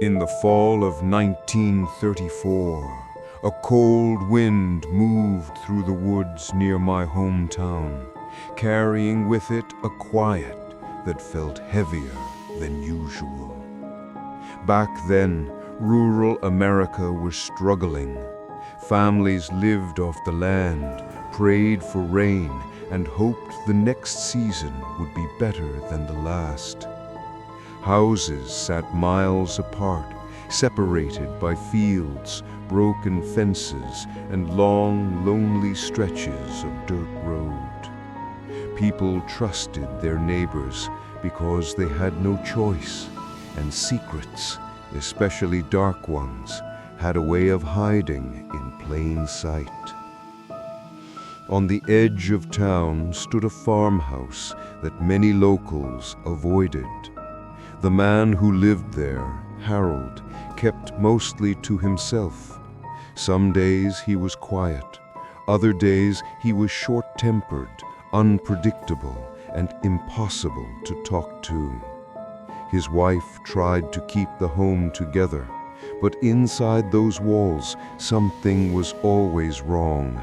In the fall of 1934, a cold wind moved through the woods near my hometown, carrying with it a quiet that felt heavier than usual. Back then, rural America was struggling. Families lived off the land, prayed for rain, and hoped the next season would be better than the last. Houses sat miles apart, separated by fields, broken fences, and long, lonely stretches of dirt road. People trusted their neighbors because they had no choice, and secrets, especially dark ones, had a way of hiding in plain sight. On the edge of town stood a farmhouse that many locals avoided. The man who lived there, Harold, kept mostly to himself. Some days he was quiet, other days he was short-tempered, unpredictable, and impossible to talk to. His wife tried to keep the home together, but inside those walls something was always wrong.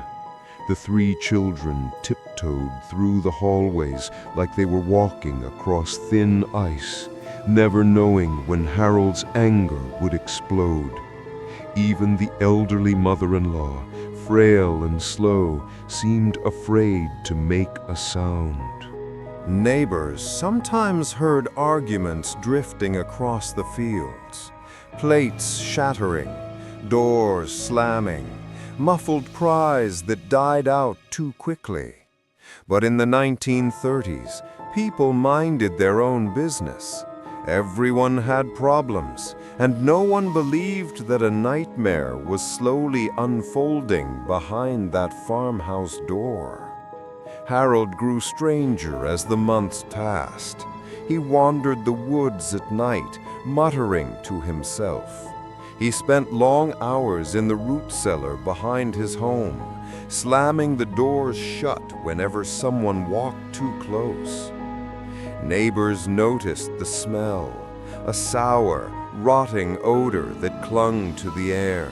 The three children tiptoed through the hallways like they were walking across thin ice, never knowing when Harold's anger would explode. Even the elderly mother-in-law, frail and slow, seemed afraid to make a sound. Neighbors sometimes heard arguments drifting across the fields, plates shattering, doors slamming, muffled cries that died out too quickly. But in the 1930s, people minded their own business. Everyone had problems, and no one believed that a nightmare was slowly unfolding behind that farmhouse door. Harold grew stranger as the months passed. He wandered the woods at night, muttering to himself. He spent long hours in the root cellar behind his home, slamming the doors shut whenever someone walked too close. Neighbors noticed the smell, a sour, rotting odor that clung to the air.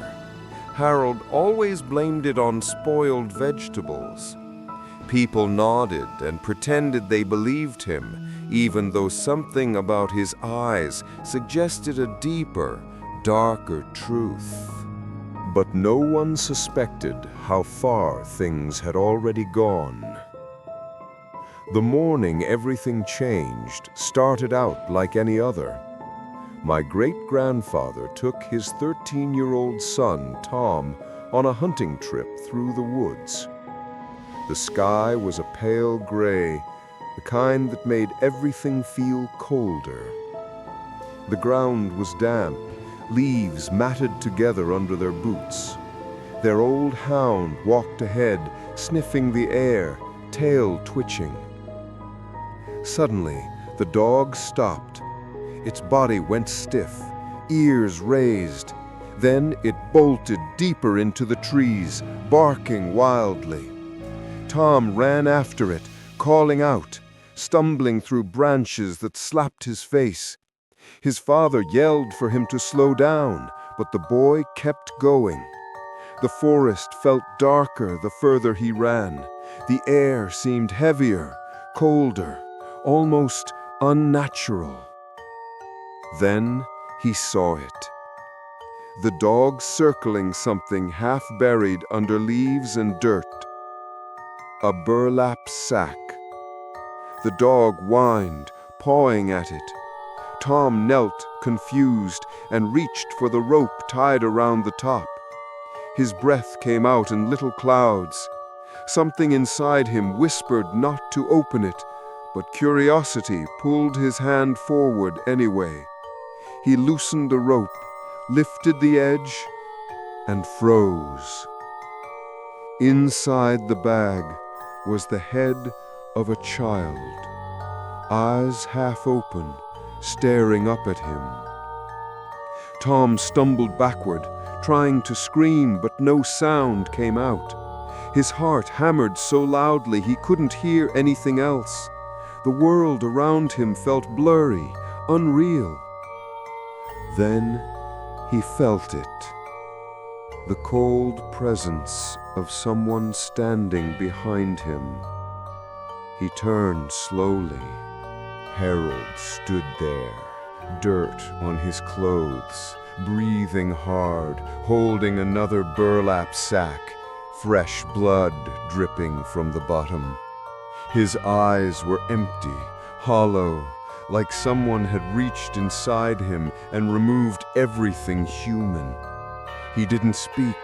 Harold always blamed it on spoiled vegetables. People nodded and pretended they believed him, even though something about his eyes suggested a deeper, darker truth. But no one suspected how far things had already gone. The morning everything changed started out like any other. My great-grandfather took his 13-year-old son, Tom, on a hunting trip through the woods. The sky was a pale gray, the kind that made everything feel colder. The ground was damp, leaves matted together under their boots. Their old hound walked ahead, sniffing the air, tail twitching. Suddenly, the dog stopped. Its body went stiff, ears raised. Then it bolted deeper into the trees, barking wildly. Tom ran after it, calling out, stumbling through branches that slapped his face. His father yelled for him to slow down, but the boy kept going. The forest felt darker the further he ran. The air seemed heavier, colder, almost unnatural. Then he saw it. The dog circling something half buried under leaves and dirt. A burlap sack. The dog whined, pawing at it. Tom knelt, confused, and reached for the rope tied around the top. His breath came out in little clouds. Something inside him whispered not to open it, but curiosity pulled his hand forward anyway. He loosened the rope, lifted the edge, and froze. Inside the bag was the head of a child, eyes half open, staring up at him. Tom stumbled backward, trying to scream, but no sound came out. His heart hammered so loudly he couldn't hear anything else. The world around him felt blurry, unreal. Then he felt it. The cold presence of someone standing behind him. He turned slowly. Harold stood there, dirt on his clothes, breathing hard, holding another burlap sack, fresh blood dripping from the bottom. His eyes were empty, hollow, like someone had reached inside him and removed everything human. He didn't speak.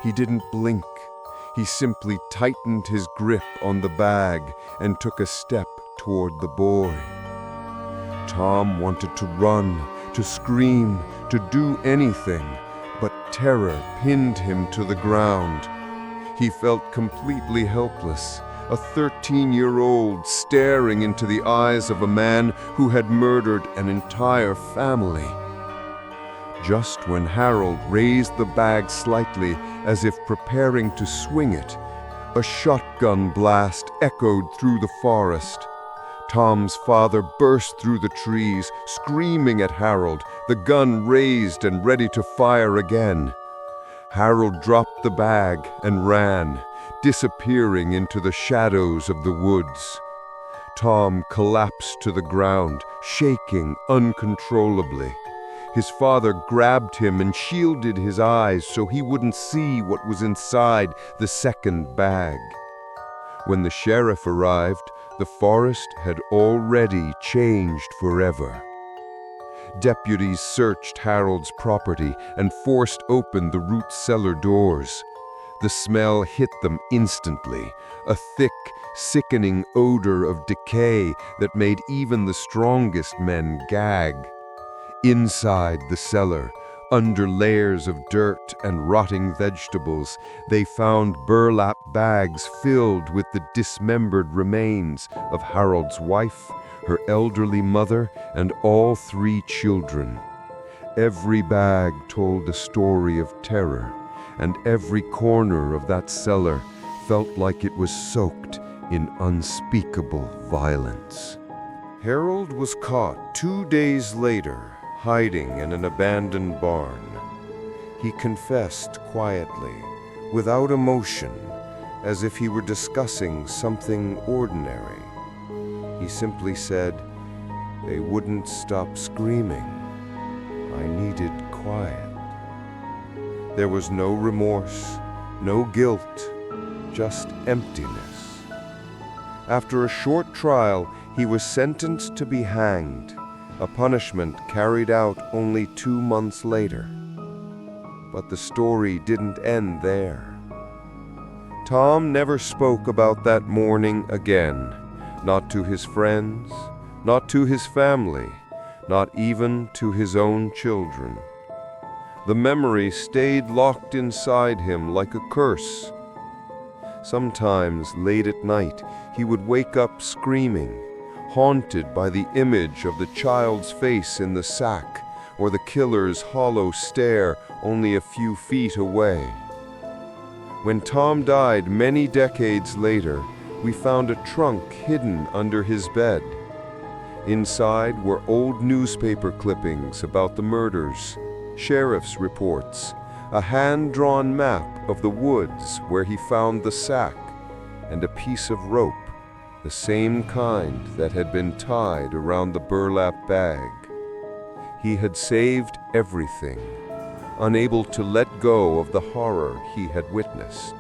He didn't blink. He simply tightened his grip on the bag and took a step toward the boy. Tom wanted to run, to scream, to do anything, but terror pinned him to the ground. He felt completely helpless, a 13-year-old staring into the eyes of a man who had murdered an entire family. Just when Harold raised the bag slightly, as if preparing to swing it, a shotgun blast echoed through the forest. Tom's father burst through the trees, screaming at Harold, the gun raised and ready to fire again. Harold dropped the bag and ran, disappearing into the shadows of the woods. Tom collapsed to the ground, shaking uncontrollably. His father grabbed him and shielded his eyes so he wouldn't see what was inside the second bag. When the sheriff arrived, the forest had already changed forever. Deputies searched Harold's property and forced open the root cellar doors. The smell hit them instantly, a thick, sickening odor of decay that made even the strongest men gag. Inside the cellar, under layers of dirt and rotting vegetables, they found burlap bags filled with the dismembered remains of Harold's wife, her elderly mother, and all 3 children. Every bag told a story of terror, and every corner of that cellar felt like it was soaked in unspeakable violence. Harold was caught 2 days later, hiding in an abandoned barn. He confessed quietly, without emotion, as if he were discussing something ordinary. He simply said, "They wouldn't stop screaming. I needed quiet." There was no remorse, no guilt, just emptiness. After a short trial, he was sentenced to be hanged, a punishment carried out only 2 months later. But the story didn't end there. Tom never spoke about that morning again, not to his friends, not to his family, not even to his own children. The memory stayed locked inside him like a curse. Sometimes, late at night, he would wake up screaming, haunted by the image of the child's face in the sack or the killer's hollow stare only a few feet away. When Tom died many decades later, we found a trunk hidden under his bed. Inside were old newspaper clippings about the murders, sheriff's reports, a hand-drawn map of the woods where he found the sack, and a piece of rope, the same kind that had been tied around the burlap bag. He had saved everything, unable to let go of the horror he had witnessed.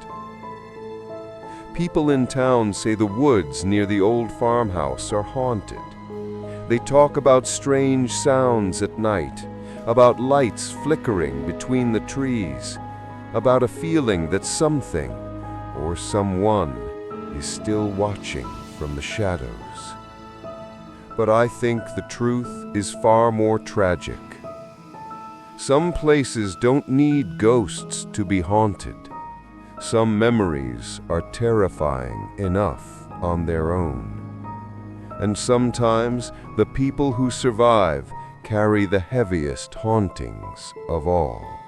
People in town say the woods near the old farmhouse are haunted. They talk about strange sounds at night, about lights flickering between the trees, about a feeling that something or someone is still watching from the shadows. But I think the truth is far more tragic. Some places don't need ghosts to be haunted. Some memories are terrifying enough on their own. And sometimes the people who survive carry the heaviest hauntings of all.